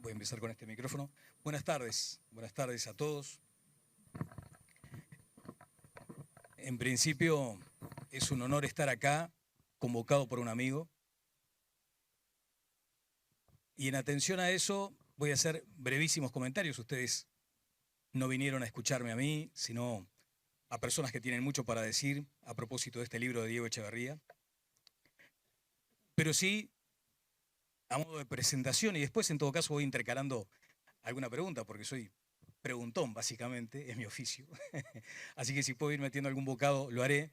Voy a empezar con este micrófono. Buenas tardes a todos. En principio es un honor estar acá, convocado por un amigo. Y en atención a eso voy a hacer brevísimos comentarios. Ustedes no vinieron a escucharme a mí, sino a personas que tienen mucho para decir a propósito de este libro de Diego Echeverría. Pero sí, a modo de presentación, y después en todo caso voy intercalando alguna pregunta, porque soy preguntón básicamente, es mi oficio. Así que si puedo ir metiendo algún bocado, lo haré.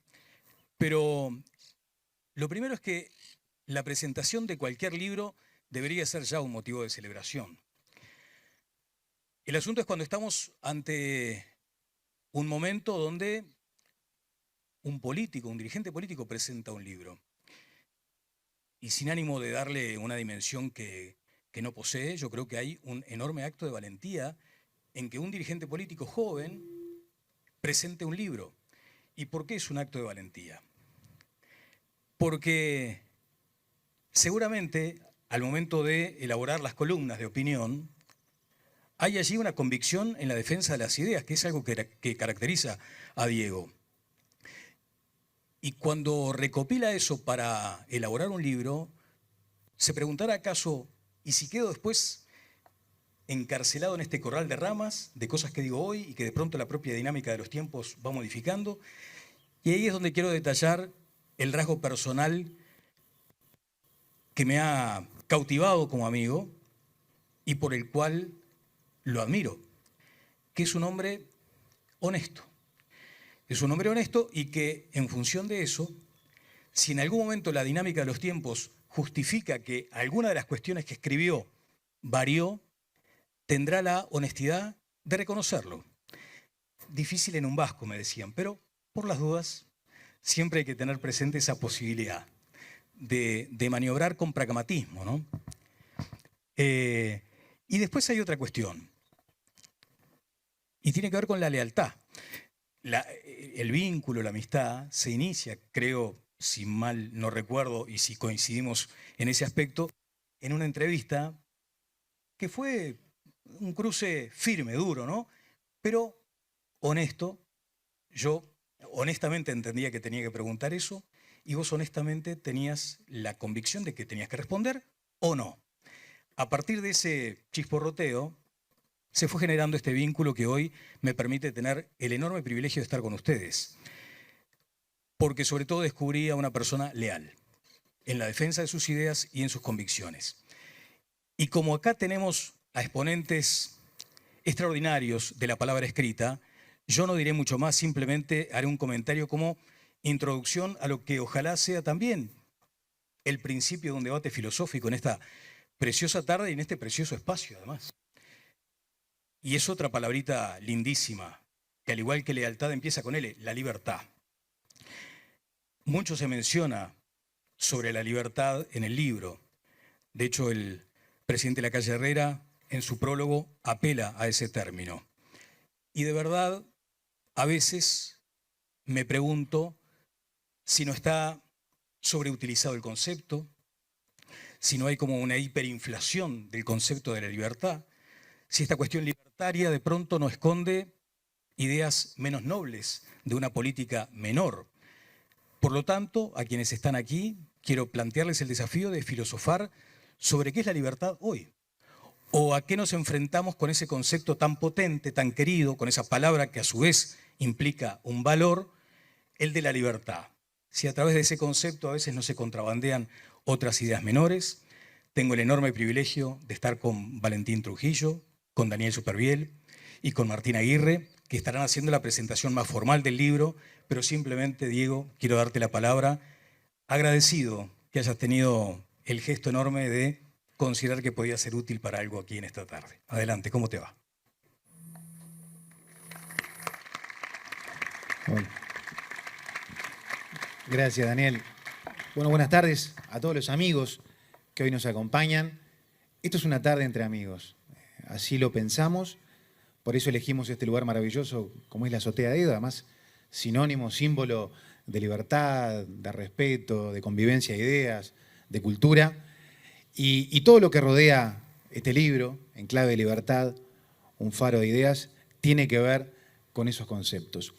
Pero lo primero es que la presentación de cualquier libro debería ser ya un motivo de celebración. El asunto es cuando estamos ante un momento donde un político, un dirigente político presenta un libro. Y sin ánimo de darle una dimensión que no posee, yo creo que hay un enorme acto de valentía en que un dirigente político joven presente un libro. ¿Y por qué es un acto de valentía? Porque seguramente al momento de elaborar las columnas de opinión, hay allí una convicción en la defensa de las ideas, que es algo que caracteriza a Diego. Y cuando recopila eso para elaborar un libro, se preguntará acaso, ¿y si quedo después encarcelado en este corral de ramas, de cosas que digo hoy y que de pronto la propia dinámica de los tiempos va modificando? Y ahí es donde quiero detallar el rasgo personal que me ha cautivado como amigo y por el cual lo admiro, que es un hombre honesto. Es un hombre honesto y que en función de eso, si en algún momento la dinámica de los tiempos justifica que alguna de las cuestiones que escribió varió, tendrá la honestidad de reconocerlo. Difícil en un vasco, me decían, pero por las dudas siempre hay que tener presente esa posibilidad de maniobrar con pragmatismo, ¿no? Y después hay otra cuestión, y tiene que ver con la lealtad. El vínculo, la amistad, se inicia, creo, si mal no recuerdo y si coincidimos en ese aspecto, en una entrevista que fue un cruce firme, duro, ¿no? Pero honesto. Yo honestamente entendía que tenía que preguntar eso y vos honestamente tenías la convicción de que tenías que responder o no. A partir de ese chisporroteo, se fue generando este vínculo que hoy me permite tener el enorme privilegio de estar con ustedes. Porque sobre todo descubrí a una persona leal en la defensa de sus ideas y en sus convicciones. Y como acá tenemos a exponentes extraordinarios de la palabra escrita, yo no diré mucho más, simplemente haré un comentario como introducción a lo que ojalá sea también el principio de un debate filosófico en esta preciosa tarde y en este precioso espacio, además. Y es otra palabrita lindísima, que al igual que lealtad empieza con L, la libertad. Mucho se menciona sobre la libertad en el libro. De hecho, el presidente Lacalle Herrera, en su prólogo, apela a ese término. Y de verdad, a veces me pregunto si no está sobreutilizado el concepto, si no hay como una hiperinflación del concepto de la libertad, si esta cuestión libertaria de pronto no esconde ideas menos nobles de una política menor. Por lo tanto, a quienes están aquí, quiero plantearles el desafío de filosofar sobre qué es la libertad hoy, o a qué nos enfrentamos con ese concepto tan potente, tan querido, con esa palabra que a su vez implica un valor, el de la libertad. Si a través de ese concepto a veces no se contrabandean otras ideas menores. Tengo el enorme privilegio de estar con Valentín Trujillo, con Daniel Superviel y con Martín Aguirre, que estarán haciendo la presentación más formal del libro, pero simplemente, Diego, quiero darte la palabra, agradecido que hayas tenido el gesto enorme de considerar que podía ser útil para algo aquí en esta tarde. Adelante, ¿cómo te va? Bueno. Gracias, Daniel. Bueno, buenas tardes a todos los amigos que hoy nos acompañan. Esto es una tarde entre amigos, así lo pensamos, por eso elegimos este lugar maravilloso como es la azotea de Edo, además sinónimo, símbolo de libertad, de respeto, de convivencia de ideas, de cultura, y todo lo que rodea este libro, En clave de libertad, un faro de ideas, tiene que ver con esos conceptos.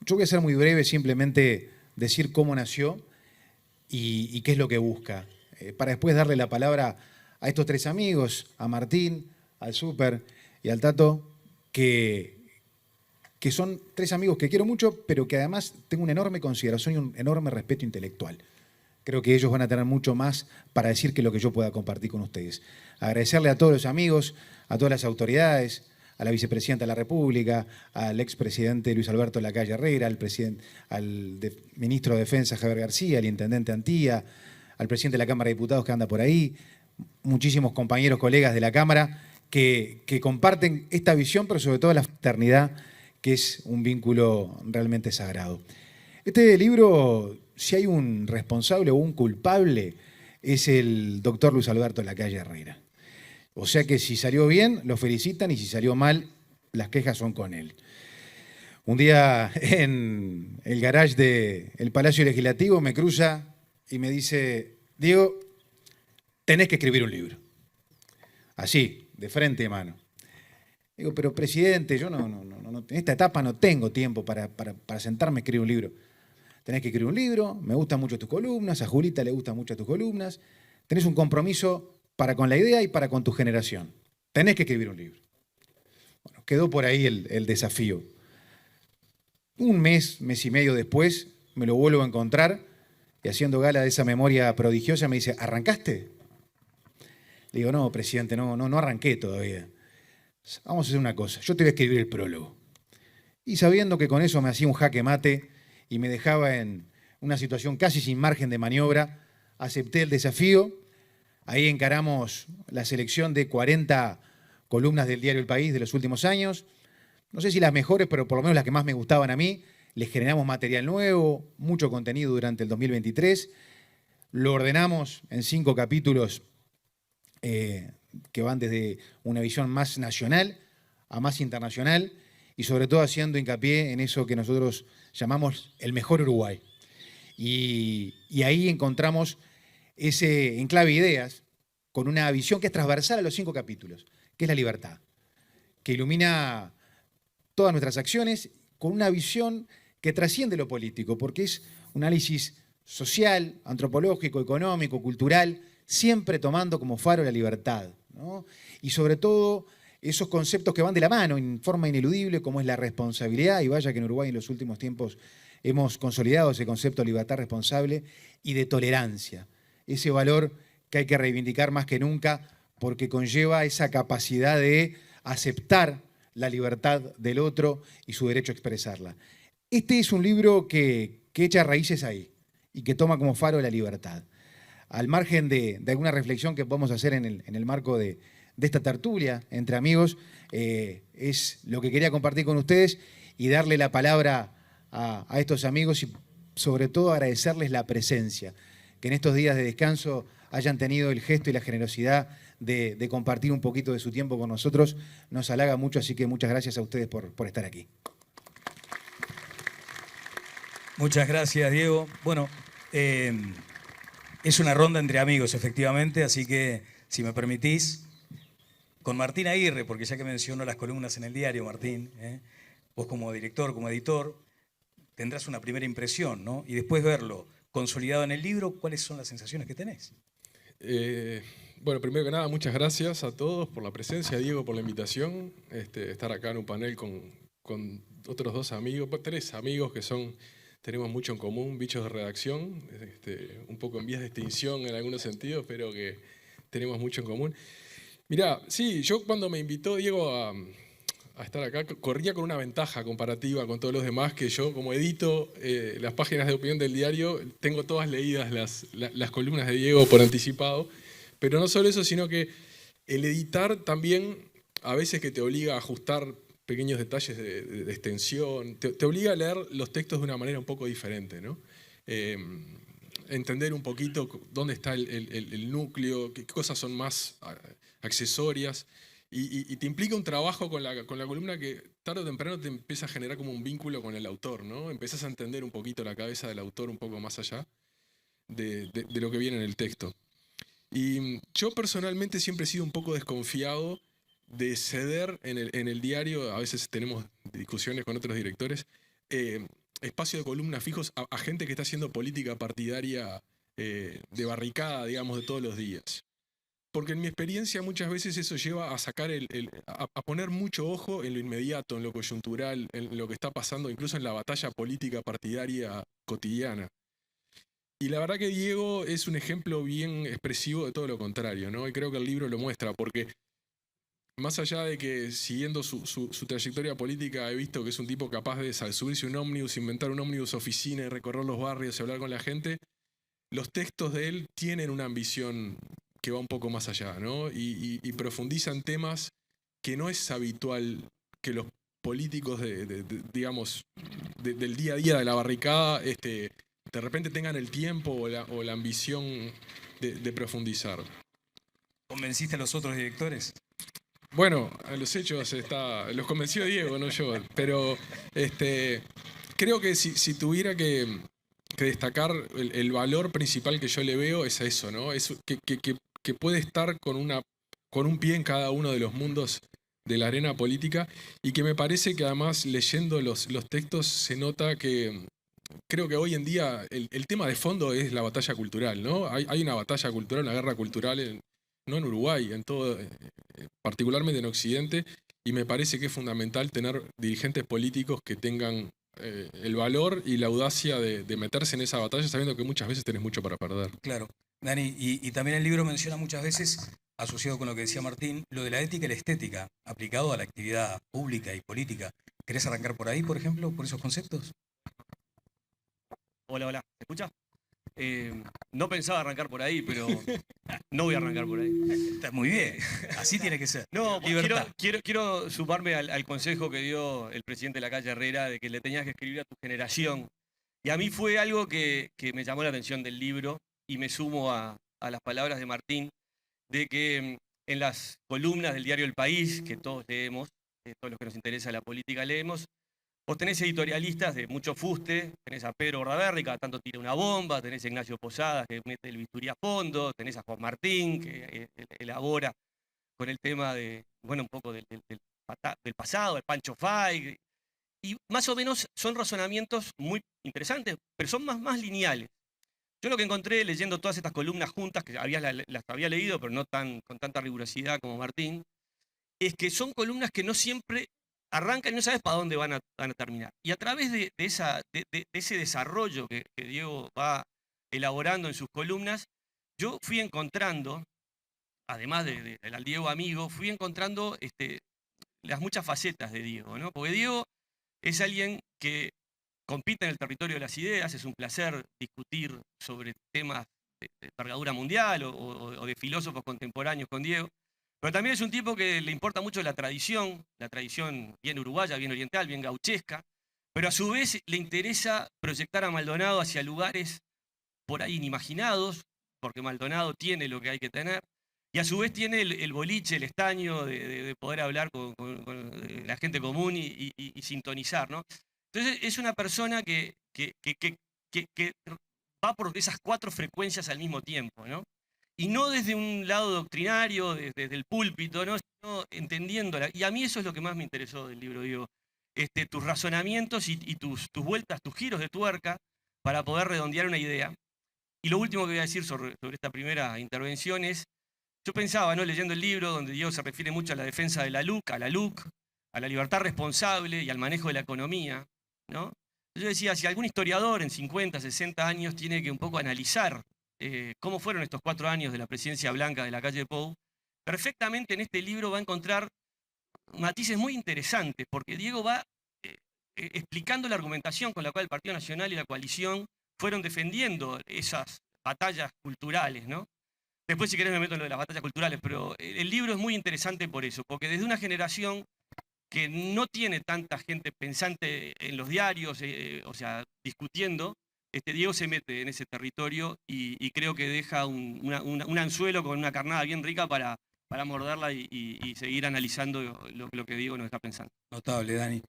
Yo voy a ser muy breve, simplemente decir cómo nació y qué es lo que busca, para después darle la palabra a estos tres amigos, a Martín, al Super y al Tato, que son tres amigos que quiero mucho, pero que además tengo una enorme consideración y un enorme respeto intelectual. Creo que ellos van a tener mucho más para decir que lo que yo pueda compartir con ustedes. Agradecerle a todos los amigos, a todas las autoridades, a la vicepresidenta de la República, al expresidente Luis Alberto Lacalle Herrera, al ministro de Defensa Javier García, al intendente Antía, al presidente de la Cámara de Diputados que anda por ahí, muchísimos compañeros, colegas de la Cámara que comparten esta visión, pero sobre todo la fraternidad, que es un vínculo realmente sagrado. Este libro, si hay un responsable o un culpable, es el doctor Luis Alberto Lacalle Herrera. O sea que si salió bien, lo felicitan, y si salió mal, las quejas son con él. Un día en el garage del Palacio Legislativo me cruza y me dice: Diego, tenés que escribir un libro. Así, de frente de mano. Digo, pero presidente, yo en esta etapa no tengo tiempo para sentarme a escribir un libro. Tenés que escribir un libro, me gustan mucho tus columnas, a Julita le gustan mucho tus columnas, tenés un compromiso para con la idea y para con tu generación. Tenés que escribir un libro. Bueno, quedó por ahí el desafío. Un mes y medio después, me lo vuelvo a encontrar y, haciendo gala de esa memoria prodigiosa, me dice: ¿arrancaste? Le digo: no, presidente, no arranqué todavía. Vamos a hacer una cosa, yo te voy a escribir el prólogo. Y sabiendo que con eso me hacía un jaque mate y me dejaba en una situación casi sin margen de maniobra, acepté el desafío. Ahí encaramos la selección de 40 columnas del diario El País de los últimos años. No sé si las mejores, pero por lo menos las que más me gustaban a mí. Les generamos material nuevo, mucho contenido durante el 2023. Lo ordenamos en 5 capítulos que van desde una visión más nacional a más internacional, y sobre todo haciendo hincapié en eso que nosotros llamamos el mejor Uruguay. Y ahí encontramos ese enclave de ideas con una visión que es transversal a los 5 capítulos, que es la libertad, que ilumina todas nuestras acciones con una visión que trasciende lo político, porque es un análisis social, antropológico, económico, cultural, siempre tomando como faro la libertad, ¿no? Y sobre todo esos conceptos que van de la mano en forma ineludible, como es la responsabilidad, y vaya que en Uruguay en los últimos tiempos hemos consolidado ese concepto de libertad responsable, y de tolerancia, ese valor que hay que reivindicar más que nunca, porque conlleva esa capacidad de aceptar la libertad del otro y su derecho a expresarla. Este es un libro que echa raíces ahí y que toma como faro la libertad. al margen de alguna reflexión que podamos hacer en el marco de esta tertulia entre amigos, es lo que quería compartir con ustedes y darle la palabra a estos amigos y sobre todo agradecerles la presencia, que en estos días de descanso hayan tenido el gesto y la generosidad de compartir un poquito de su tiempo con nosotros. Nos halaga mucho, así que muchas gracias a ustedes por estar aquí. Muchas gracias, Diego. Bueno, es una ronda entre amigos, efectivamente, así que, si me permitís, con Martín Aguirre, porque ya que mencionó las columnas en el diario, Martín, vos como director, como editor, tendrás una primera impresión, ¿no? Y después verlo consolidado en el libro, ¿cuáles son las sensaciones que tenés? Bueno, primero que nada, muchas gracias a todos por la presencia, Diego, por la invitación, estar acá en un panel con otros dos amigos, tres amigos que tenemos mucho en común, bichos de redacción, un poco en vías de extinción en algunos sentidos, pero que tenemos mucho en común. Mirá, sí, yo cuando me invitó Diego a estar acá, corría con una ventaja comparativa con todos los demás, que yo, como edito las páginas de opinión del diario, tengo todas leídas las columnas de Diego por anticipado, pero no solo eso, sino que el editar también, a veces que te obliga a ajustar pequeños detalles de extensión, te obliga a leer los textos de una manera un poco diferente, ¿no? Entender un poquito dónde está el núcleo, qué cosas son más accesorias, y te implica un trabajo con la columna que tarde o temprano te empieza a generar como un vínculo con el autor, ¿no? Empezás a entender un poquito la cabeza del autor un poco más allá de lo que viene en el texto. Y yo personalmente siempre he sido un poco desconfiado de ceder en el diario, a veces tenemos discusiones con otros directores, espacio de columnas fijos a gente que está haciendo política partidaria de barricada, digamos, de todos los días. Porque en mi experiencia muchas veces eso lleva a sacar a poner mucho ojo en lo inmediato, en lo coyuntural, en lo que está pasando, incluso en la batalla política partidaria cotidiana. Y la verdad que Diego es un ejemplo bien expresivo de todo lo contrario, ¿no? Y creo que el libro lo muestra, porque más allá de que siguiendo su trayectoria política he visto que es un tipo capaz de subirse un ómnibus, inventar un ómnibus oficina y recorrer los barrios y hablar con la gente, los textos de él tienen una ambición que va un poco más allá, ¿no? Y profundizan temas que no es habitual que los políticos digamos, del día a día de la barricada de repente tengan el tiempo o la ambición de profundizar. ¿Convenciste a los otros directores? Bueno, a los hechos los convenció Diego, no yo, pero creo que si tuviera que destacar el valor principal que yo le veo es a eso, ¿no? Es que puede estar con un pie en cada uno de los mundos de la arena política, y que me parece que además leyendo los textos se nota que creo que hoy en día el tema de fondo es la batalla cultural, ¿no? Hay una batalla cultural, una guerra cultural, no en Uruguay, en todo, particularmente en Occidente, y me parece que es fundamental tener dirigentes políticos que tengan el valor y la audacia de meterse en esa batalla sabiendo que muchas veces tenés mucho para perder. Claro. Dani, y también el libro menciona muchas veces, asociado con lo que decía Martín, lo de la ética y la estética, aplicado a la actividad pública y política. ¿Querés arrancar por ahí, por ejemplo, por esos conceptos? Hola, hola, ¿se escucha? No pensaba arrancar por ahí, pero no voy a arrancar por ahí. Está muy bien, así tiene que ser. No, Libertad. quiero sumarme al consejo que dio el presidente de la calle Herrera de que le tenías que escribir a tu generación. Y a mí fue algo que me llamó la atención del libro, y me sumo a las palabras de Martín, de que en las columnas del diario El País, que todos leemos, todos los que nos interesa la política leemos, vos tenés editorialistas de mucho fuste, tenés a Pedro Bordaberry, cada tanto tira una bomba, tenés a Ignacio Posadas, que mete el bisturí a fondo, tenés a Juan Martín, que elabora con el tema de, bueno, un poco del pasado, del Pancho Fay, y más o menos son razonamientos muy interesantes, pero son más lineales. Yo lo que encontré leyendo todas estas columnas juntas, que las había leído, pero no con tanta rigurosidad como Martín, es que son columnas que no siempre arrancan y no sabes para dónde van a terminar. Y a través de ese desarrollo que Diego va elaborando en sus columnas, yo fui encontrando, además del Diego amigo, fui encontrando las muchas facetas de Diego, ¿no? Porque Diego es alguien que compite en el territorio de las ideas, es un placer discutir sobre temas envergadura mundial o de filósofos contemporáneos con Diego. Pero también es un tipo que le importa mucho la tradición bien uruguaya, bien oriental, bien gauchesca, pero a su vez le interesa proyectar a Maldonado hacia lugares por ahí inimaginados, porque Maldonado tiene lo que hay que tener, y a su vez tiene el boliche, el estaño de poder hablar con la gente común y sintonizar, ¿no? Entonces es una persona que va por esas 4 frecuencias al mismo tiempo, ¿no? Y no desde un lado doctrinario, desde el púlpito, ¿no? Sino entendiéndola. Y a mí eso es lo que más me interesó del libro, digo, tus razonamientos y tus vueltas, tus giros de tuerca para poder redondear una idea. Y lo último que voy a decir sobre esta primera intervención es, yo pensaba, ¿no?, leyendo el libro, donde Diego se refiere mucho a la defensa de la LUC, a la libertad responsable y al manejo de la economía, ¿no? Yo decía, si algún historiador en 50, 60 años tiene que un poco analizar cómo fueron estos 4 años de la presidencia blanca de la calle Pou, perfectamente en este libro va a encontrar matices muy interesantes, porque Diego va explicando la argumentación con la cual el Partido Nacional y la coalición fueron defendiendo esas batallas culturales, ¿no? Después, si querés, me meto en lo de las batallas culturales, pero el libro es muy interesante por eso, porque desde una generación que no tiene tanta gente pensante en los diarios, o sea, discutiendo, Diego se mete en ese territorio y creo que deja un anzuelo con una carnada bien rica para morderla y seguir analizando lo que Diego nos está pensando. Notable, Dani.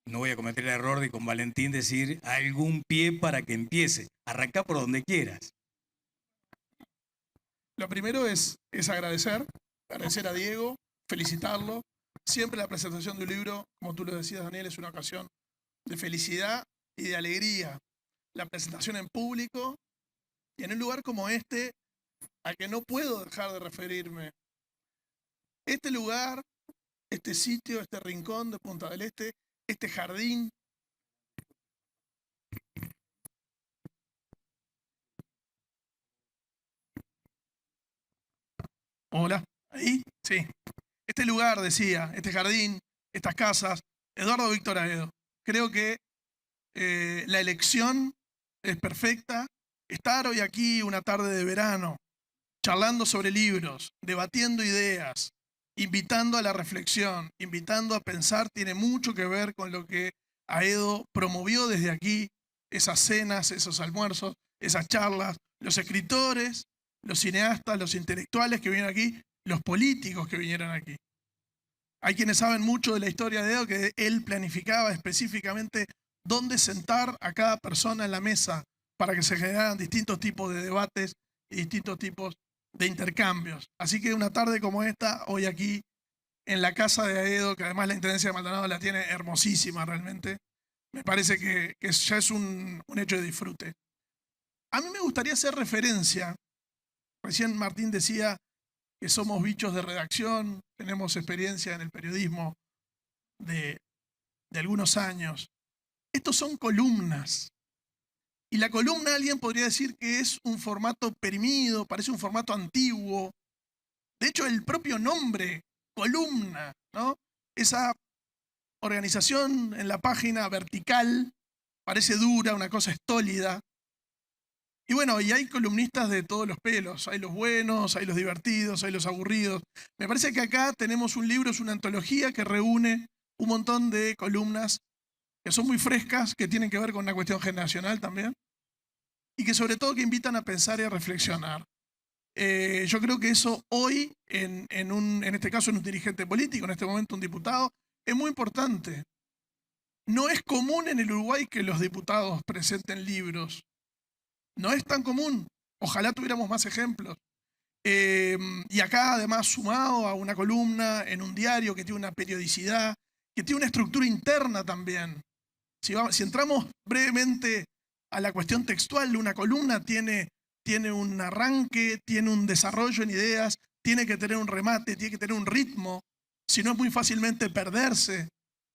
No voy a cometer el error de con Valentín decir algún pie para que empiece. Arranca por donde quieras. Lo primero es agradecer a Diego, felicitarlo. Siempre la presentación de un libro, como tú lo decías, Daniel, es una ocasión de felicidad y de alegría. La presentación en público y en un lugar como este, al que no puedo dejar de referirme. Este lugar, este sitio, este rincón de Punta del Este, este jardín, hola, ¿ahí? Sí. Este lugar, decía, este jardín, estas casas, Eduardo Víctor Aedo. Creo que la elección es perfecta. Estar hoy aquí una tarde de verano, charlando sobre libros, debatiendo ideas, invitando a la reflexión, invitando a pensar, tiene mucho que ver con lo que Aedo promovió desde aquí, esas cenas, esos almuerzos, esas charlas, los escritores, los cineastas, los intelectuales que vienen aquí, los políticos que vinieron aquí. Hay quienes saben mucho de la historia de Aedo, que él planificaba específicamente dónde sentar a cada persona en la mesa para que se generaran distintos tipos de debates y distintos tipos de intercambios. Así que una tarde como esta, hoy aquí en la casa de Aedo, que además la Intendencia de Maldonado la tiene hermosísima realmente, me parece que ya es un hecho de disfrute. A mí me gustaría hacer referencia, recién Martín decía que somos bichos de redacción, tenemos experiencia en el periodismo de algunos años. Estos son columnas. Y la columna, alguien podría decir que es un formato perimido, parece un formato antiguo. De hecho, el propio nombre, columna, ¿no? Esa organización en la página vertical parece dura, una cosa estólida. Y bueno, y hay columnistas de todos los pelos. Hay los buenos, hay los divertidos, hay los aburridos. Me parece que acá tenemos un libro, es una antología que reúne un montón de columnas que son muy frescas, que tienen que ver con una cuestión generacional también, y que sobre todo que invitan a pensar y a reflexionar. Yo creo que eso hoy, en este caso en un dirigente político, en este momento un diputado, es muy importante. No es común en el Uruguay que los diputados presenten libros. No es tan común. Ojalá tuviéramos más ejemplos. Y acá además sumado a una columna en un diario que tiene una periodicidad, que tiene una estructura interna también. Si entramos brevemente a la cuestión textual, una columna tiene un arranque, tiene un desarrollo en ideas, tiene que tener un remate, tiene que tener un ritmo, si no es muy fácilmente perderse.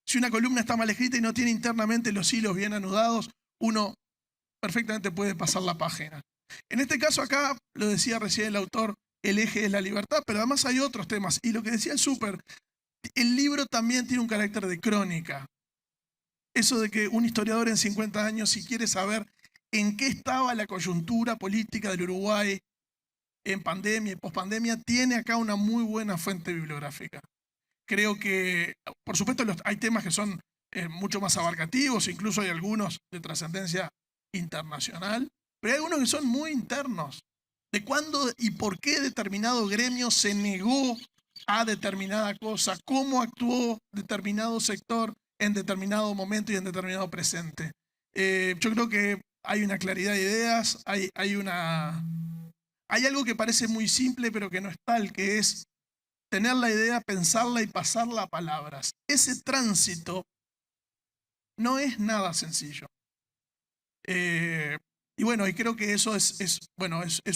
Si una columna está mal escrita y no tiene internamente los hilos bien anudados, uno perfectamente puede pasar la página. En este caso acá, lo decía recién el autor, el eje es la libertad, pero además hay otros temas. Y lo que decía el súper, el libro también tiene un carácter de crónica. Eso de que un historiador en 50 años, si quiere saber en qué estaba la coyuntura política del Uruguay en pandemia y pospandemia, tiene acá una muy buena fuente bibliográfica. Creo que, por supuesto, hay temas que son mucho más abarcativos, incluso hay algunos de trascendencia internacional, pero hay algunos que son muy internos. De cuándo y por qué determinado gremio se negó a determinada cosa, cómo actuó determinado sector en determinado momento y en determinado presente. Yo creo que hay una claridad de ideas, hay algo que parece muy simple pero que no es tal, que es tener la idea, pensarla y pasarla a palabras. Ese tránsito no es nada sencillo. Y bueno, y creo que eso es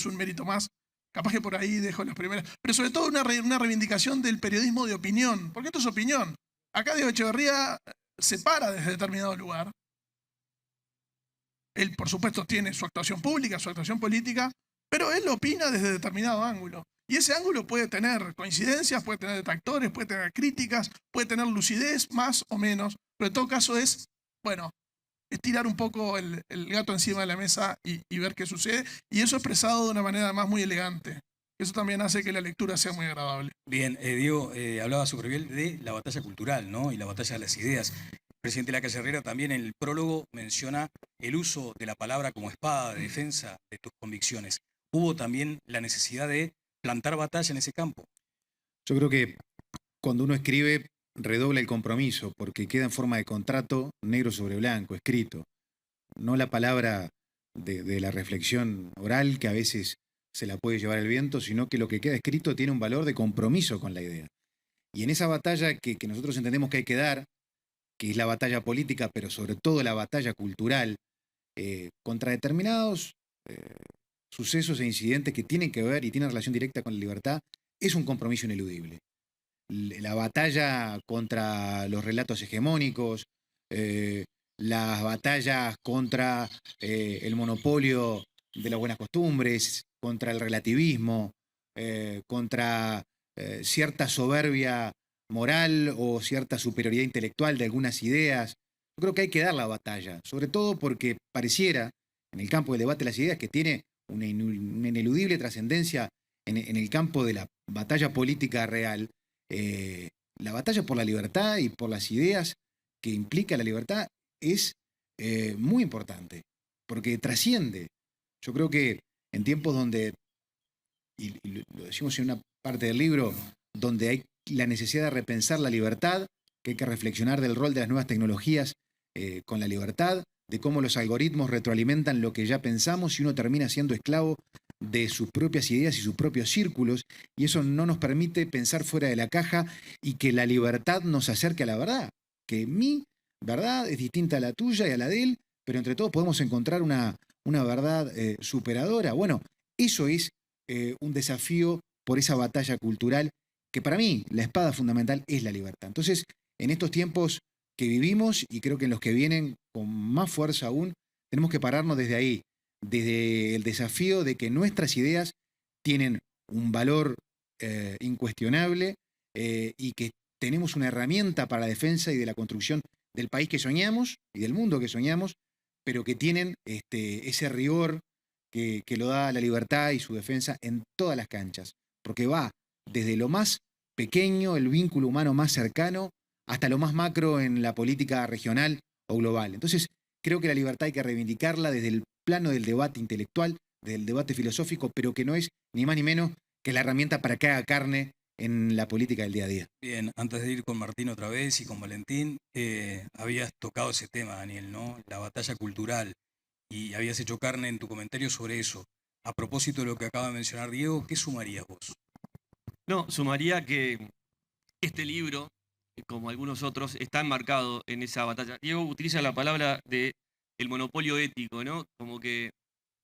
un mérito más. Capaz que por ahí dejo las primeras. Pero sobre todo una reivindicación del periodismo de opinión, porque esto es opinión. Acá Diego Echeverría se para desde determinado lugar. Él, por supuesto, tiene su actuación pública, su actuación política, pero él opina desde determinado ángulo. Y ese ángulo puede tener coincidencias, puede tener detractores, puede tener críticas, puede tener lucidez, más o menos. Pero en todo caso es tirar un poco el gato encima de la mesa y ver qué sucede. Y eso expresado de una manera además muy elegante. Eso también hace que la lectura sea muy agradable. Bien, Diego, hablaba súper bien de la batalla cultural, ¿no? Y la batalla de las ideas. El presidente de la Calle Herrera también en el prólogo menciona el uso de la palabra como espada de defensa de tus convicciones. ¿Hubo también la necesidad de plantar batalla en ese campo? Yo creo que cuando uno escribe redobla el compromiso porque queda en forma de contrato, negro sobre blanco, escrito. No la palabra de la reflexión oral que a veces se la puede llevar el viento, sino que lo que queda escrito tiene un valor de compromiso con la idea. Y en esa batalla que nosotros entendemos que hay que dar, que es la batalla política, pero sobre todo la batalla cultural, contra determinados sucesos e incidentes que tienen que ver y tienen relación directa con la libertad, es un compromiso ineludible. La batalla contra los relatos hegemónicos, las batallas contra el monopolio de las buenas costumbres, contra el relativismo, contra cierta soberbia moral o cierta superioridad intelectual de algunas ideas. Yo creo que hay que dar la batalla, sobre todo porque pareciera, en el campo del debate de las ideas, que tiene una ineludible trascendencia en el campo de la batalla política real. La batalla por la libertad y por las ideas que implica la libertad es muy importante, porque trasciende. Yo creo que en tiempos donde, y lo decimos en una parte del libro, donde hay la necesidad de repensar la libertad, que hay que reflexionar del rol de las nuevas tecnologías con la libertad, de cómo los algoritmos retroalimentan lo que ya pensamos y uno termina siendo esclavo de sus propias ideas y sus propios círculos, y eso no nos permite pensar fuera de la caja y que la libertad nos acerque a la verdad, que mi verdad es distinta a la tuya y a la de él, pero entre todos podemos encontrar una verdad superadora. Bueno, eso es un desafío por esa batalla cultural, que para mí la espada fundamental es la libertad. Entonces, en estos tiempos que vivimos, y creo que en los que vienen con más fuerza aún, tenemos que pararnos desde ahí, desde el desafío de que nuestras ideas tienen un valor incuestionable y que tenemos una herramienta para la defensa y de la construcción del país que soñamos y del mundo que soñamos, pero que tienen ese rigor que lo da la libertad y su defensa en todas las canchas, porque va desde lo más pequeño, el vínculo humano más cercano, hasta lo más macro en la política regional o global. Entonces, creo que la libertad hay que reivindicarla desde el plano del debate intelectual, del debate filosófico, pero que no es ni más ni menos que la herramienta para que haga carne en la política del día a día. Bien, antes de ir con Martín otra vez y con Valentín, habías tocado ese tema, Daniel, ¿no? La batalla cultural, y habías hecho carne en tu comentario sobre eso. A propósito de lo que acaba de mencionar Diego, ¿qué sumarías vos? No, sumaría que este libro, como algunos otros, está enmarcado en esa batalla. Diego utiliza la palabra de el monopolio ético, ¿no? Como que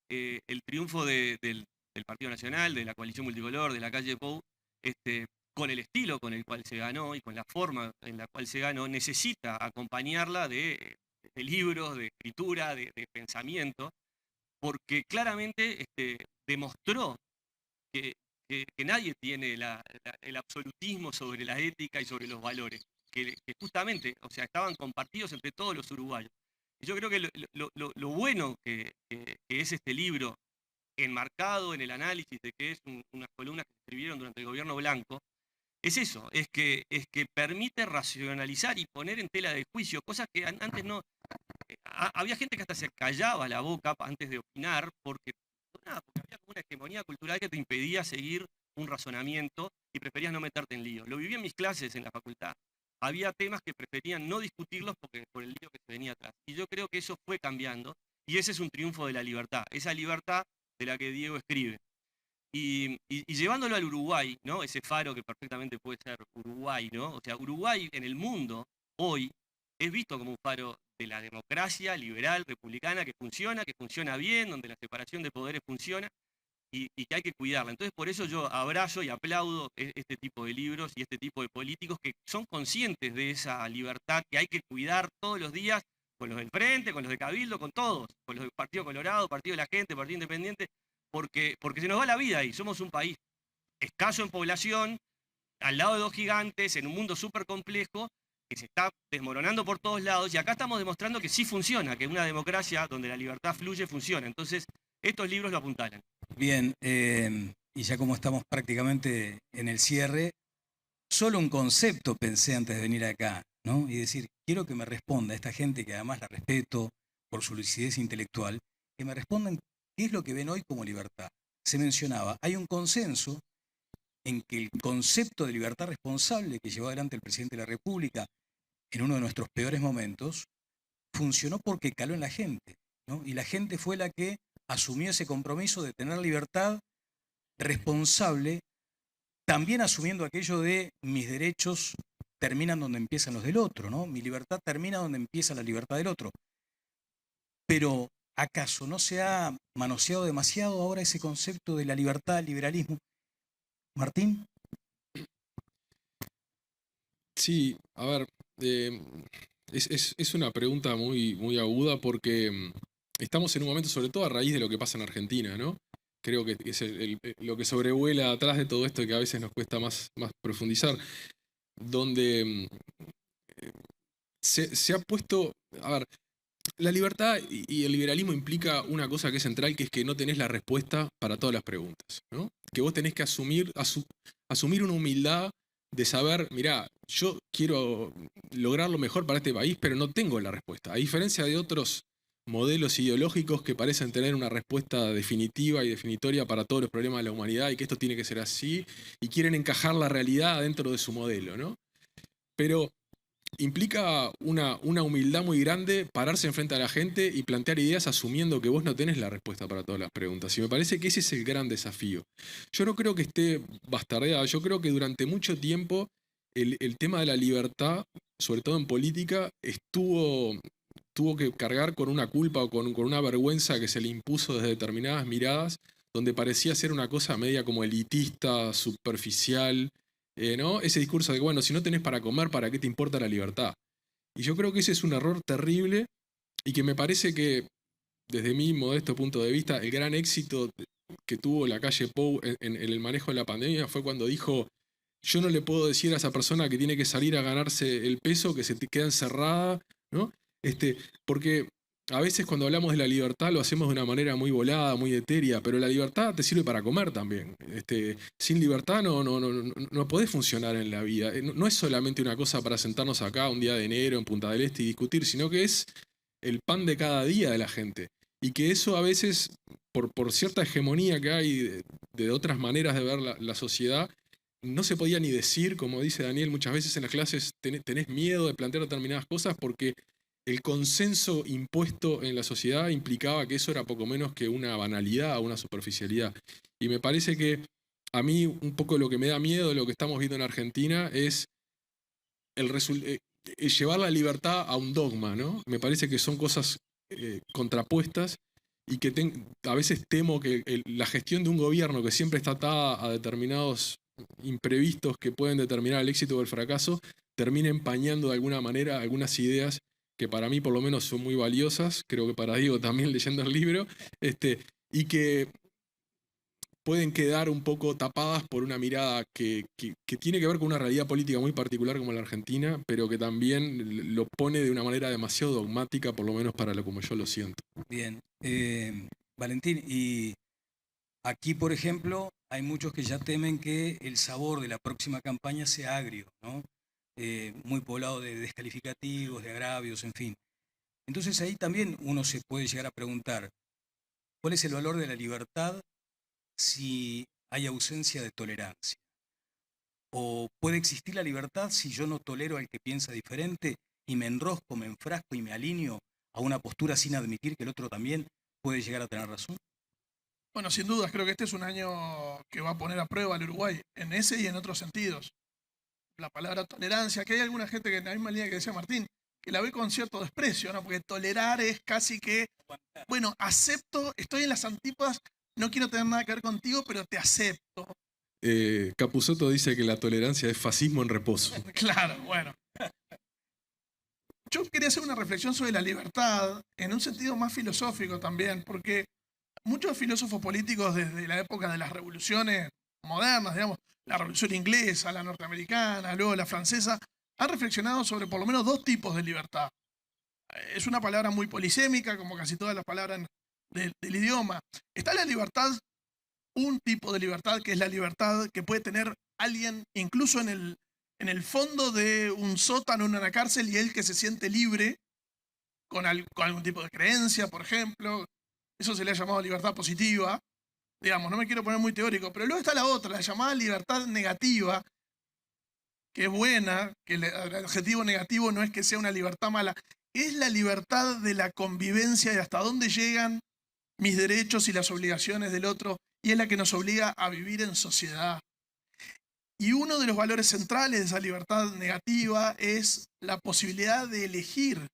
el triunfo del Partido Nacional, de la coalición multicolor, de la calle Pou, con el estilo con el cual se ganó y con la forma en la cual se ganó, necesita acompañarla de libros, de escritura, de pensamiento, porque claramente demostró que nadie tiene el absolutismo sobre la ética y sobre los valores, que justamente, o sea, estaban compartidos entre todos los uruguayos. Y yo creo que lo bueno que es este libro, enmarcado en el análisis de que es unas columnas que se escribieron durante el gobierno Blanco, es eso, es que permite racionalizar y poner en tela de juicio cosas que antes no. Había gente que hasta se callaba la boca antes de opinar porque había como una hegemonía cultural que te impedía seguir un razonamiento y preferías no meterte en líos. Lo viví en mis clases en la facultad. Había temas que preferían no discutirlos por el lío que se venía atrás. Y yo creo que eso fue cambiando y ese es un triunfo de la libertad, esa libertad de la que Diego escribe. Y llevándolo al Uruguay, ¿no? Ese faro que perfectamente puede ser Uruguay, ¿no? O sea, Uruguay en el mundo hoy es visto como un faro de la democracia liberal, republicana, que funciona bien, donde la separación de poderes funciona y que hay que cuidarla. Entonces, por eso yo abrazo y aplaudo este tipo de libros y este tipo de políticos que son conscientes de esa libertad que hay que cuidar todos los días, con los del Frente, con los de Cabildo, con todos, con los del Partido Colorado, Partido de la Gente, Partido Independiente, porque se nos va la vida ahí. Somos un país escaso en población, al lado de dos gigantes, en un mundo súper complejo, que se está desmoronando por todos lados, y acá estamos demostrando que sí funciona, que una democracia donde la libertad fluye, funciona. Entonces, estos libros lo apuntalan. Bien, y ya como estamos prácticamente en el cierre, solo un concepto pensé antes de venir acá, ¿no? Y decir, quiero que me responda esta gente que además la respeto por su lucidez intelectual, que me respondan qué es lo que ven hoy como libertad. Se mencionaba, hay un consenso en que el concepto de libertad responsable que llevó adelante el presidente de la República en uno de nuestros peores momentos, funcionó porque caló en la gente, ¿no? Y la gente fue la que asumió ese compromiso de tener libertad responsable, también asumiendo aquello de mis derechos terminan donde empiezan los del otro, ¿no? Mi libertad termina donde empieza la libertad del otro. Pero, ¿acaso no se ha manoseado demasiado ahora ese concepto de la libertad, el liberalismo? Martín. Sí, a ver, es una pregunta muy, muy aguda porque estamos en un momento, sobre todo a raíz de lo que pasa en Argentina, ¿no? Creo que es lo que sobrevuela atrás de todo esto y que a veces nos cuesta más profundizar, donde se ha puesto, a ver, la libertad y el liberalismo implica una cosa que es central, que es que no tenés la respuesta para todas las preguntas, ¿no? Que vos tenés que asumir una humildad de saber, mirá, yo quiero lograr lo mejor para este país, pero no tengo la respuesta. A diferencia de otros modelos ideológicos que parecen tener una respuesta definitiva y definitoria para todos los problemas de la humanidad y que esto tiene que ser así, y quieren encajar la realidad dentro de su modelo, ¿no? Pero implica una humildad muy grande pararse enfrente a la gente y plantear ideas asumiendo que vos no tenés la respuesta para todas las preguntas. Y me parece que ese es el gran desafío. Yo no creo que esté bastardeado, yo creo que durante mucho tiempo el tema de la libertad, sobre todo en política, tuvo que cargar con una culpa o con una vergüenza que se le impuso desde determinadas miradas, donde parecía ser una cosa media como elitista, superficial, ¿no? Ese discurso de que, bueno, si no tenés para comer, ¿para qué te importa la libertad? Y yo creo que ese es un error terrible y que me parece que, desde mi modesto punto de vista, el gran éxito que tuvo la calle Pou en el manejo de la pandemia fue cuando dijo, yo no le puedo decir a esa persona que tiene que salir a ganarse el peso, que se te queda encerrada, ¿no? Porque a veces cuando hablamos de la libertad lo hacemos de una manera muy volada, muy etérea, pero la libertad te sirve para comer también. Sin libertad no podés funcionar en la vida. No es solamente una cosa para sentarnos acá un día de enero en Punta del Este y discutir, sino que es el pan de cada día de la gente. Y que eso a veces, por cierta hegemonía que hay de otras maneras de ver la sociedad, no se podía ni decir, como dice Daniel muchas veces en las clases, tenés miedo de plantear determinadas cosas porque el consenso impuesto en la sociedad implicaba que eso era poco menos que una banalidad, una superficialidad. Y me parece que a mí un poco lo que me da miedo de lo que estamos viendo en Argentina es llevar la libertad a un dogma, ¿no? Me parece que son cosas contrapuestas y que a veces temo que la gestión de un gobierno que siempre está atada a determinados imprevistos que pueden determinar el éxito o el fracaso, termine empañando de alguna manera algunas ideas que para mí por lo menos son muy valiosas, creo que para Diego también leyendo el libro, y que pueden quedar un poco tapadas por una mirada que tiene que ver con una realidad política muy particular como la Argentina, pero que también lo pone de una manera demasiado dogmática, por lo menos para lo como yo lo siento. Bien. Valentín, y aquí, por ejemplo, hay muchos que ya temen que el sabor de la próxima campaña sea agrio, ¿no? Muy poblado de descalificativos, de agravios, en fin. Entonces ahí también uno se puede llegar a preguntar, ¿cuál es el valor de la libertad si hay ausencia de tolerancia? ¿O puede existir la libertad si yo no tolero al que piensa diferente y me enrosco, me enfrasco y me alineo a una postura sin admitir que el otro también puede llegar a tener razón? Bueno, sin dudas, creo que este es un año que va a poner a prueba al Uruguay, en ese y en otros sentidos. La palabra tolerancia, que hay alguna gente que en la misma línea que decía Martín, que la ve con cierto desprecio, ¿no? Porque tolerar es casi que, bueno, acepto, estoy en las antípodas, no quiero tener nada que ver contigo, pero te acepto. Capusotto dice que la tolerancia es fascismo en reposo. Claro, bueno. Yo quería hacer una reflexión sobre la libertad en un sentido más filosófico también, porque muchos filósofos políticos desde la época de las revoluciones modernas, digamos, la revolución inglesa, la norteamericana, luego la francesa, han reflexionado sobre por lo menos dos tipos de libertad. Es una palabra muy polisémica, como casi todas las palabras del idioma. Está la libertad, un tipo de libertad que es la libertad que puede tener alguien incluso en el fondo de un sótano, en una cárcel, y él que se siente libre con algún tipo de creencia, por ejemplo. Eso se le ha llamado libertad positiva. Digamos, no me quiero poner muy teórico, pero luego está la otra, la llamada libertad negativa, que es buena, que el adjetivo negativo no es que sea una libertad mala, es la libertad de la convivencia y hasta dónde llegan mis derechos y las obligaciones del otro, y es la que nos obliga a vivir en sociedad. Y uno de los valores centrales de esa libertad negativa es la posibilidad de elegir,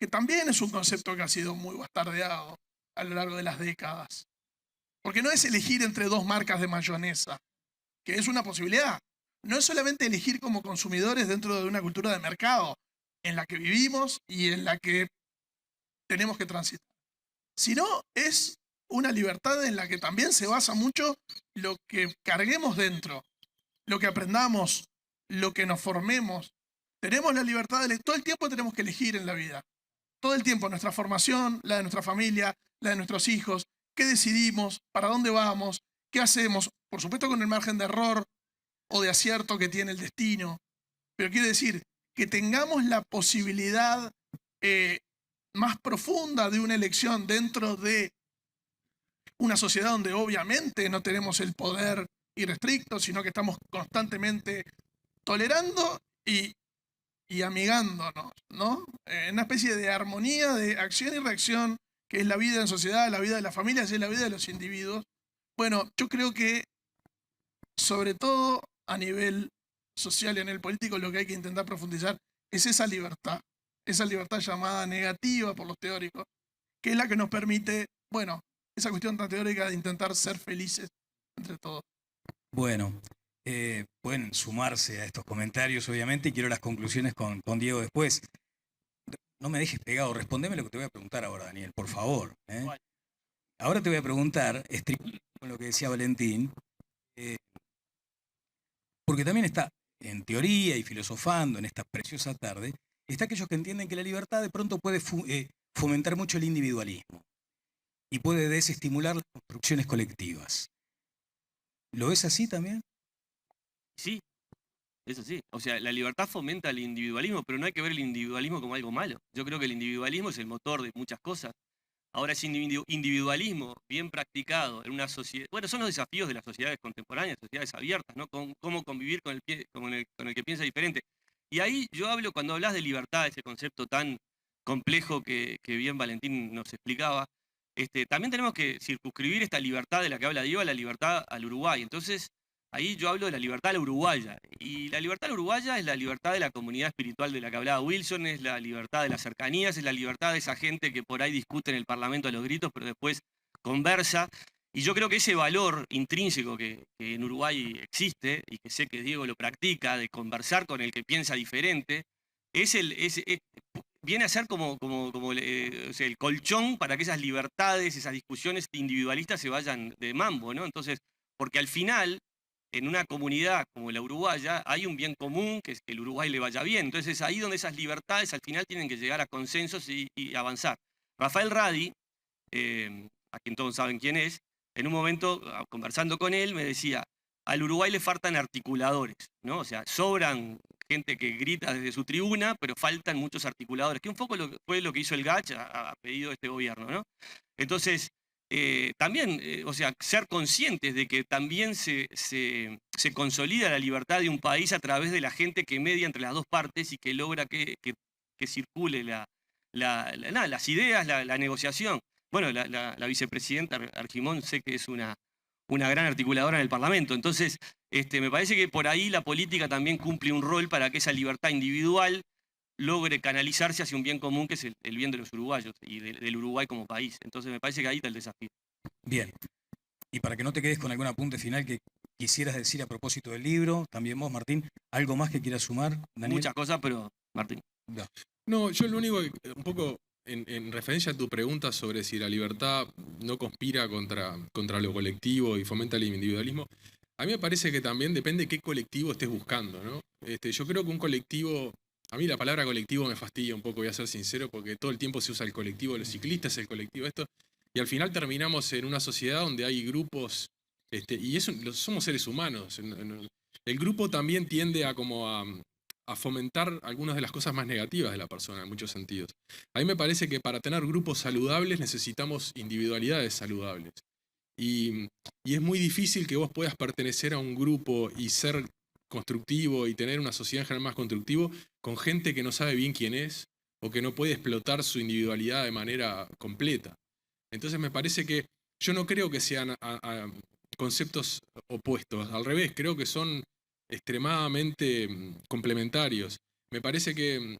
que también es un concepto que ha sido muy bastardeado a lo largo de las décadas. Porque no es elegir entre dos marcas de mayonesa, que es una posibilidad. No es solamente elegir como consumidores dentro de una cultura de mercado en la que vivimos y en la que tenemos que transitar, sino es una libertad en la que también se basa mucho lo que carguemos dentro, lo que aprendamos, lo que nos formemos. Tenemos la libertad de todo el tiempo tenemos que elegir en la vida. Todo el tiempo nuestra formación, la de nuestra familia, la de nuestros hijos, qué decidimos, para dónde vamos, qué hacemos, por supuesto con el margen de error o de acierto que tiene el destino, pero quiere decir que tengamos la posibilidad más profunda de una elección dentro de una sociedad donde obviamente no tenemos el poder irrestricto, sino que estamos constantemente tolerando y amigándonos, ¿no? En una especie de armonía de acción y reacción, que es la vida en sociedad, la vida de las familias y la vida de los individuos. Bueno, yo creo que, sobre todo a nivel social y a nivel político, lo que hay que intentar profundizar es esa libertad llamada negativa por los teóricos, que es la que nos permite, bueno, esa cuestión tan teórica de intentar ser felices entre todos. Bueno, pueden sumarse a estos comentarios, obviamente, y quiero las conclusiones con Diego después. No me dejes pegado, respondeme lo que te voy a preguntar ahora, Daniel, por favor. Ahora te voy a preguntar, estrictamente con lo que decía Valentín, porque también está, en teoría y filosofando en esta preciosa tarde, está aquellos que entienden que la libertad de pronto puede fomentar mucho el individualismo y puede desestimular las construcciones colectivas. ¿Lo ves así también? Sí, eso sí. O sea, la libertad fomenta el individualismo, pero no hay que ver el individualismo como algo malo. Yo creo que el individualismo es el motor de muchas cosas. Ahora, ese individualismo bien practicado en una sociedad... Bueno, son los desafíos de las sociedades contemporáneas, sociedades abiertas, ¿no? Cómo convivir con el que piensa diferente. Y ahí yo hablo, cuando hablas de libertad, ese concepto tan complejo que bien Valentín nos explicaba, también tenemos que circunscribir esta libertad de la que habla Diego a la libertad al Uruguay. Entonces, ahí yo hablo de la libertad a la uruguaya. Y la libertad a la uruguaya es la libertad de la comunidad espiritual de la que hablaba Wilson, es la libertad de las cercanías, es la libertad de esa gente que por ahí discute en el Parlamento a los gritos, pero después conversa. Y yo creo que ese valor intrínseco que en Uruguay existe, y que sé que Diego lo practica, de conversar con el que piensa diferente, viene a ser como o sea, el colchón para que esas libertades, esas discusiones individualistas se vayan de mambo, ¿no? Entonces, porque al final, en una comunidad como la uruguaya, hay un bien común, que es que el Uruguay le vaya bien. Entonces es ahí donde esas libertades al final tienen que llegar a consensos y avanzar. Rafael Radi, a quien todos saben quién es, en un momento, conversando con él, me decía, al Uruguay le faltan articuladores, ¿no? O sea, sobran gente que grita desde su tribuna, pero faltan muchos articuladores, que un poco fue lo que hizo el GACH a pedido de este gobierno, ¿no? Entonces, también, o sea, ser conscientes de que también se consolida la libertad de un país a través de la gente que media entre las dos partes y que logra que circule las ideas, la negociación. Bueno, la vicepresidenta Argimón sé que es una gran articuladora en el Parlamento. Entonces, me parece que por ahí la política también cumple un rol para que esa libertad individual logre canalizarse hacia un bien común que es el bien de los uruguayos y del Uruguay como país. Entonces me parece que ahí está el desafío. Bien. Y para que no te quedes con algún apunte final que quisieras decir a propósito del libro, también vos, Martín, ¿algo más que quieras sumar, Daniel? Muchas cosas, pero Martín. No, yo lo único, un poco en referencia a tu pregunta sobre si la libertad no conspira contra lo colectivo y fomenta el individualismo, a mí me parece que también depende qué colectivo estés buscando, ¿no? Yo creo que un colectivo, a mí la palabra colectivo me fastidia un poco, voy a ser sincero, porque todo el tiempo se usa el colectivo de los ciclistas, el colectivo esto, y al final terminamos en una sociedad donde hay grupos, y eso, somos seres humanos. El grupo también tiende a fomentar algunas de las cosas más negativas de la persona, en muchos sentidos. A mí me parece que para tener grupos saludables necesitamos individualidades saludables. Y es muy difícil que vos puedas pertenecer a un grupo y ser constructivo y tener una sociedad en general más constructivo con gente que no sabe bien quién es o que no puede explotar su individualidad de manera completa. Entonces me parece que yo no creo que sean conceptos opuestos, al revés, creo que son extremadamente complementarios. Me parece que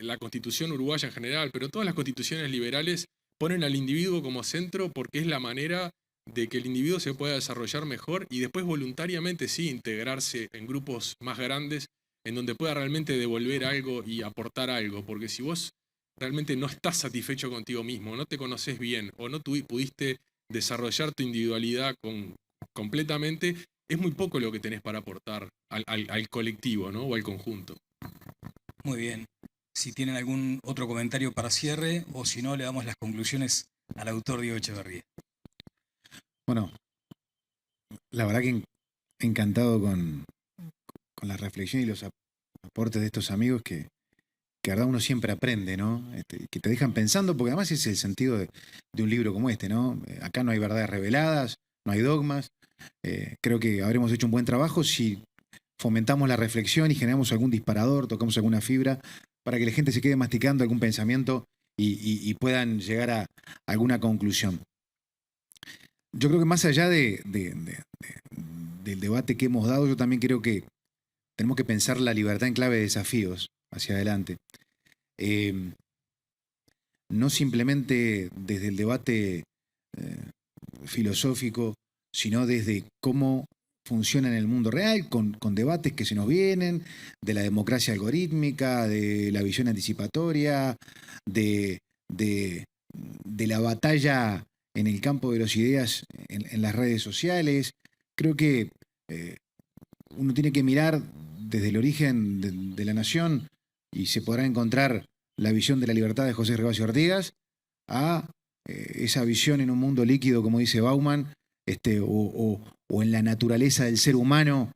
la Constitución uruguaya en general, pero todas las constituciones liberales ponen al individuo como centro porque es la manera de que el individuo se pueda desarrollar mejor y después voluntariamente sí integrarse en grupos más grandes en donde pueda realmente devolver algo y aportar algo, porque si vos realmente no estás satisfecho contigo mismo, no te conoces bien o no pudiste desarrollar tu individualidad completamente, es muy poco lo que tenés para aportar al colectivo, ¿no? O al conjunto. Muy bien. Si tienen algún otro comentario para cierre o si no, le damos las conclusiones al autor Diego Echeverría. Bueno, la verdad que encantado con la reflexión y los aportes de estos amigos que verdad uno siempre aprende, ¿no? Que te dejan pensando, porque además es el sentido de un libro como este, ¿no? Acá no hay verdades reveladas, no hay dogmas. Creo que habremos hecho un buen trabajo si fomentamos la reflexión y generamos algún disparador, tocamos alguna fibra, para que la gente se quede masticando algún pensamiento y puedan llegar a alguna conclusión. Yo creo que más allá del debate que hemos dado, yo también creo que tenemos que pensar la libertad en clave de desafíos hacia adelante. No simplemente desde el debate filosófico, sino desde cómo funciona en el mundo real, con debates que se nos vienen, de la democracia algorítmica, de la visión anticipatoria, de la batalla en el campo de las ideas en las redes sociales. Creo que uno tiene que mirar desde el origen de la nación y se podrá encontrar la visión de la libertad de José Rivas y Ortigas a esa visión en un mundo líquido, como dice Bauman, o en la naturaleza del ser humano,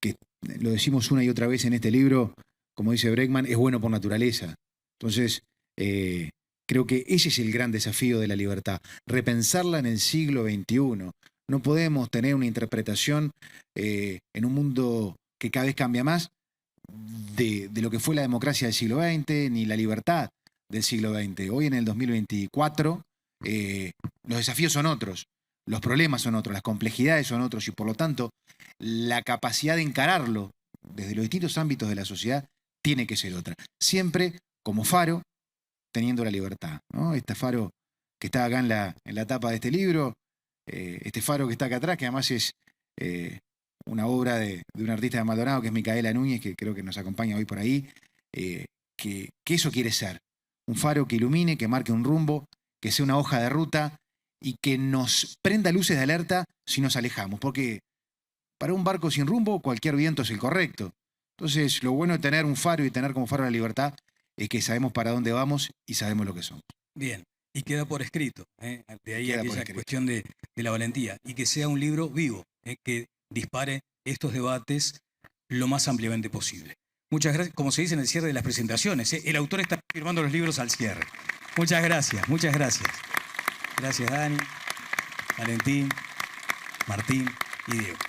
que lo decimos una y otra vez en este libro, como dice Bregman, es bueno por naturaleza. Entonces, creo que ese es el gran desafío de la libertad, repensarla en el siglo XXI. No podemos tener una interpretación en un mundo que cada vez cambia más de lo que fue la democracia del siglo XX, ni la libertad del siglo XX. Hoy en el 2024 los desafíos son otros, los problemas son otros, las complejidades son otros y por lo tanto la capacidad de encararlo desde los distintos ámbitos de la sociedad tiene que ser otra. Siempre como faro, teniendo la libertad, ¿no? Este faro que está acá en la tapa de este libro, este faro que está acá atrás, que además es una obra de un artista de Maldonado, que es Micaela Núñez, que creo que nos acompaña hoy por ahí, que eso quiere ser. Un faro que ilumine, que marque un rumbo, que sea una hoja de ruta y que nos prenda luces de alerta si nos alejamos. Porque para un barco sin rumbo, cualquier viento es el correcto. Entonces, lo bueno de tener un faro y tener como faro la libertad es que sabemos para dónde vamos y sabemos lo que somos. Bien, y queda por escrito, de ahí Queda por aquella escrito. cuestión de la valentía, y que sea un libro vivo, que dispare estos debates lo más ampliamente posible. Muchas gracias, como se dice en el cierre de las presentaciones, el autor está firmando los libros al cierre. Muchas gracias, muchas gracias. Gracias Dani, Valentín, Martín y Diego.